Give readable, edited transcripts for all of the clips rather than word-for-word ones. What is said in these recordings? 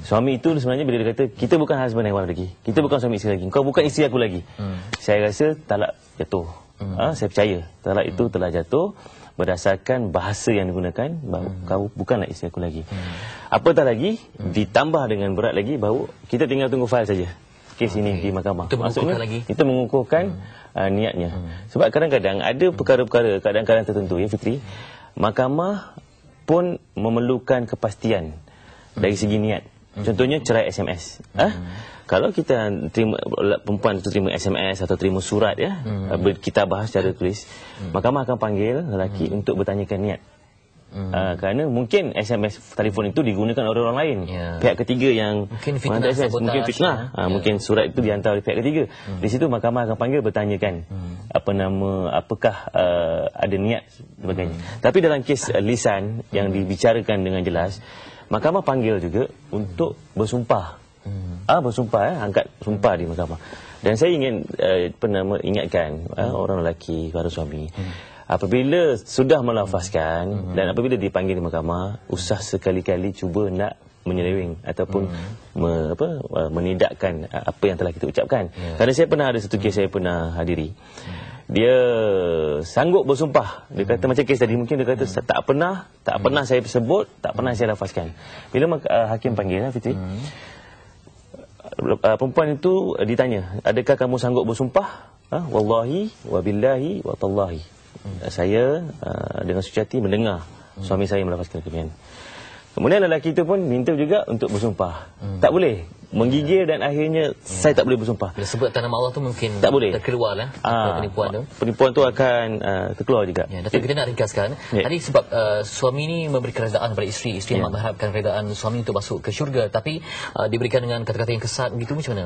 Suami itu sebenarnya bila dia kata, kita bukan husband and wife lagi, kita bukan suami isteri lagi, kau bukan isteri aku lagi, saya rasa talak jatuh. Saya percaya talak itu telah jatuh berdasarkan bahasa yang digunakan, bahawa kau bukanlah isteri aku lagi. Apatah lagi, ditambah dengan berat lagi bahawa kita tinggal tunggu fail saja kes ini di mahkamah. Maksudnya kita mengukuhkan niatnya. Sebab kadang-kadang ada perkara-perkara, kadang-kadang tertentu, ya Fitri, mahkamah pun memerlukan kepastian dari segi niat. Contohnya cerai SMS. Kalau kita terima, perempuan itu terima SMS atau terima surat, ya, kita bahas secara tulis, mahkamah akan panggil lelaki untuk bertanyakan niat. Kerana mungkin SMS telefon itu digunakan oleh orang lain, pihak ketiga yang mungkin fitnah, mungkin fitnah, mungkin surat itu dihantar oleh pihak ketiga. Di situ mahkamah akan panggil bertanyakan apakah ada niat sebagainya. Tapi dalam kes lisan yang dibicarakan dengan jelas, mahkamah panggil juga untuk bersumpah. Bersumpah, angkat sumpah di mahkamah. Dan saya ingin ingatkan orang lelaki, para suami, apabila sudah melafazkan dan apabila dipanggil di mahkamah, usah sekali-kali cuba nak menyeleweng ataupun menidakkan apa yang telah kita ucapkan. Kerana saya pernah ada satu kes saya pernah hadiri. Dia sanggup bersumpah. Dia kata macam kes tadi, mungkin dia kata tak pernah saya sebut, tak pernah saya lafazkan. Bila hakim panggil, Fitri, perempuan itu ditanya, adakah kamu sanggup bersumpah? Wallahi, wabillahi, watallahi, saya dengan suci hati mendengar suami saya melafazkan demikian. Kemudian lelaki itu pun minta juga untuk bersumpah. Tak boleh menggigil dan akhirnya saya tak boleh bersumpah. Bila sebut nama Allah tu mungkin tak boleh terkeluar lah penipuan tu. Penipuan tu akan terkeluar juga. Datuk, kita nak ringkaskan. Tadi sebab suami ni memberi keredaan kepada isteri, isteri mengharapkan keredaan suami untuk masuk ke syurga, tapi diberikan dengan kata-kata yang kesat begitu, macam mana?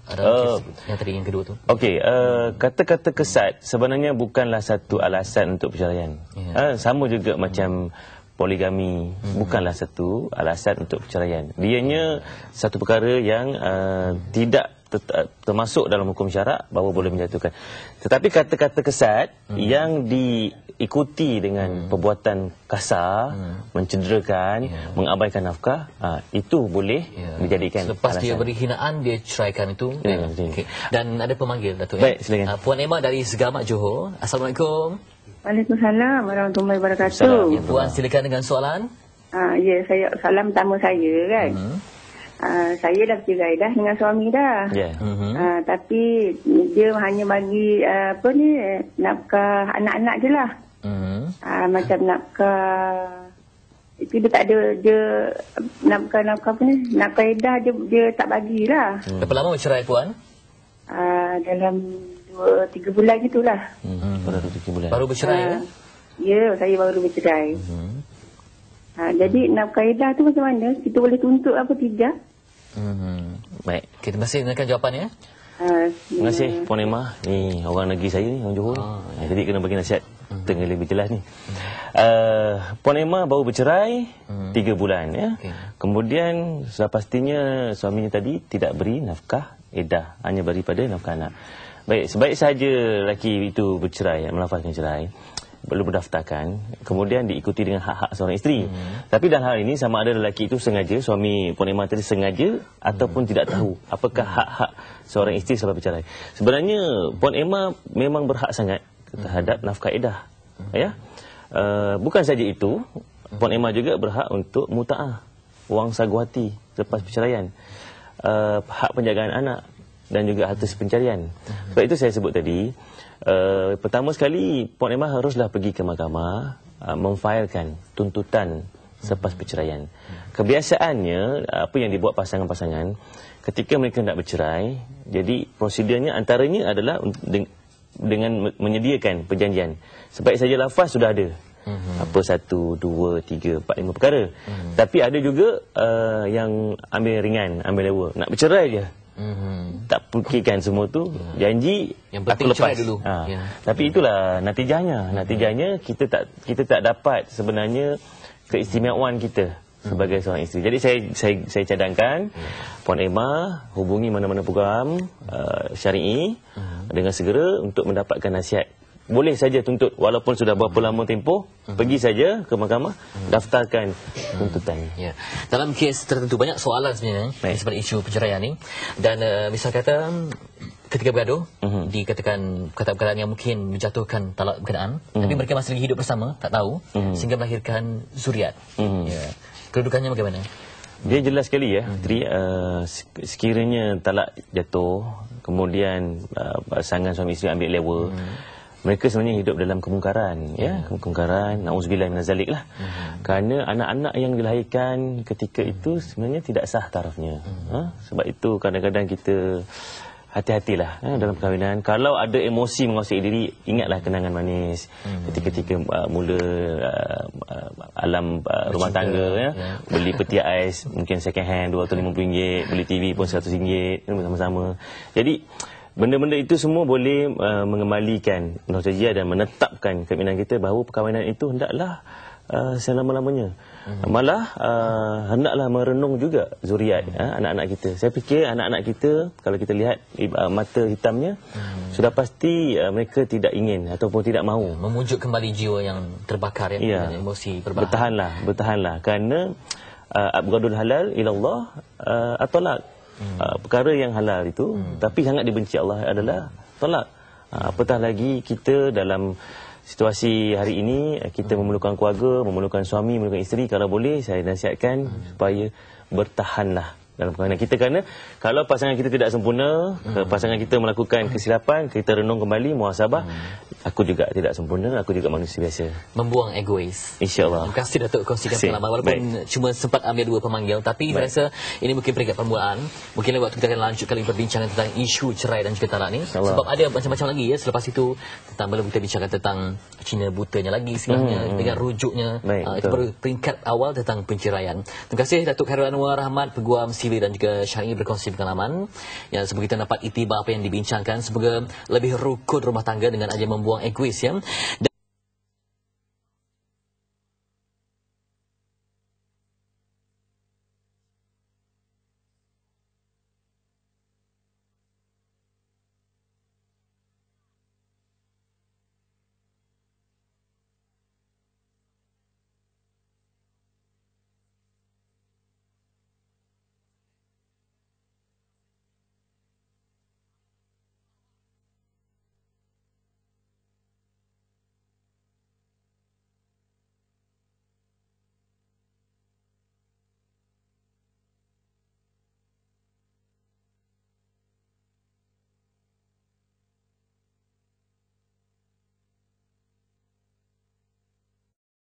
Ada yang tadi yang kedua tu. Okey, kata-kata kesat sebenarnya bukanlah satu alasan untuk perceraian. Sama juga macam poligami, bukanlah satu alasan untuk perceraian. Dianya satu perkara yang tidak termasuk dalam hukum syarak bahawa boleh menjatuhkan. Tetapi kata-kata kesat yang diikuti dengan perbuatan kasar, mencederakan, mengabaikan nafkah, itu boleh dijadikan selepas alasan. Dia beri hinaan, dia ceraikan itu. Okay. Dan ada pemanggil, Datuk. Baik, silakan. Puan Emma dari Segamat, Johor. Assalamualaikum. Waalaikumsalam warahmatullahi wabarakatuh. Ya, Puan, silakan dengan soalan. Ya, soalan pertama saya kan. Saya dah bercerai dah dengan suami dah. Tapi dia hanya bagi nafkah anak-anak je lah. Macam nafkah itu dia tak ada, dia nafkah apa ni, nafkah edah dia tak bagilah. Berapa lama bercerai, Puan? Dalam 2-3 bulan gitulah. Baru 3 bulan. Baru bercerai? Ya, saya baru bercerai. Jadi nafkah edah tu macam mana? Kita boleh tuntut apa tidak? Baik. Kita masih dengarkan jawapannya. Terima kasih Puan Emma. Ni orang negeri saya ni, orang Johor. Jadi kena bagi nasihat tengah lebih jelas ni. Puan Emma baru bercerai 3 bulan, ya. Kemudian sudah pastinya suaminya tadi tidak beri nafkah edah, hanya beri pada nafkah anak. Baik, sebaik saja lelaki itu bercerai, melafazkan cerai, belum berdaftarkan, kemudian diikuti dengan hak-hak seorang isteri. Tapi dalam hal ini sama ada lelaki itu sengaja, suami Puan Emma tadi sengaja ataupun tidak tahu apakah hak-hak seorang isteri selepas bercerai. Sebenarnya Puan Emma memang berhak sangat terhadap nafkah edah. Ya. Bukan saja itu, Puan Emma juga berhak untuk muta'ah, wang sagu hati selepas perceraian, hak penjagaan anak dan juga harta pencarian. Sebab itu saya sebut tadi, pertama sekali Puan Emma haruslah pergi ke mahkamah, memfailkan tuntutan selepas perceraian. Kebiasaannya apa yang dibuat pasangan-pasangan ketika mereka nak bercerai, jadi prosedurnya antaranya adalah dengan menyediakan perjanjian. Sebaik saja lafaz sudah ada. Apa 1, 2, 3, 4, 5 perkara. Tapi ada juga yang ambil ringan, ambil lewa, nak bercerai je. Tak fikirkan semua tu, janji yang aku lepas dulu. Tapi itulah natijanya kita tak dapat sebenarnya keistimewaan kita sebagai seorang isteri. Jadi saya cadangkan Puan Emma hubungi mana-mana program syar'i dengan segera untuk mendapatkan nasihat boleh saja tuntut walaupun sudah berapa lama tempoh, pergi saja ke mahkamah, daftarkan tuntutan. Ya. Dalam kes tertentu banyak soalan sebenarnya sebab isu perceraian ni, dan misal kata ketika bergaduh dikatakan perkataan yang mungkin menjatuhkan talak berkenaan, tapi mereka masih lagi hidup bersama, tak tahu, sehingga melahirkan zuriat. Ya. Kedudukannya bagaimana? Dia jelas sekali ya, Tri, sekiranya talak jatuh, kemudian pasangan suami isteri ambil lewa, mereka sebenarnya hidup dalam kemungkaran, ya, kemungkaran, na'udzubillah minazalik lah. Kerana anak-anak yang dilahirkan ketika itu sebenarnya tidak sah tarafnya. Sebab itu kadang-kadang kita hati-hatilah dalam perkahwinan. Kalau ada emosi menguasai diri, ingatlah kenangan manis ketika mula alam rumah tangga, ya. Beli peti ais mungkin second hand RM250, beli TV pun RM100 sama-sama. Jadi benda-benda itu semua boleh mengembalikan nostalgia dan menetapkan keinginan kita bahawa perkahwinan itu hendaklah selama-lamanya. Malah hendaklah merenung juga zuriat anak-anak kita. Saya fikir anak-anak kita, kalau kita lihat mata hitamnya, sudah pasti mereka tidak ingin ataupun tidak mahu memujuk kembali jiwa yang terbakar, ya, emosi berbahaya. Bertahanlah kerana abghadul halal ilallah at-talaq. Perkara yang halal itu tapi sangat dibenci Allah adalah talak. Apatah lagi kita dalam situasi hari ini, kita memerlukan keluarga, memerlukan suami, memerlukan isteri. Kalau boleh, saya nasihatkan supaya bertahanlah dalam perkahwinan kita. Kerana kalau pasangan kita tidak sempurna, pasangan kita melakukan kesilapan, kita renung kembali, muhasabah, aku juga tidak sempurna, aku juga manusia biasa. Membuang egois. InsyaAllah. Terima kasih Datuk kongsikan pengalaman. Walaupun cuma sempat ambil 2 pemanggil, tapi saya rasa ini mungkin peringkat permulaan. Mungkin waktu kita akan lanjutkan perbincangan tentang isu cerai dan juga talak ni. Sebab ada macam-macam lagi, ya. Selepas itu tentang belum kita bincangkan tentang Cina butanya lagi sebenarnya dengan rujuknya. Itu baru peringkat awal tentang penceraian. Terima kasih Datuk Khairul Anwar Rahmat, Peguam Sivil dan juga Syar'i berkongsi pengalaman. Ya, semoga kita dapat iktibar apa yang dibincangkan. Semoga lebih rukun rumah tangga dengan aja membuang egois, ya. Dan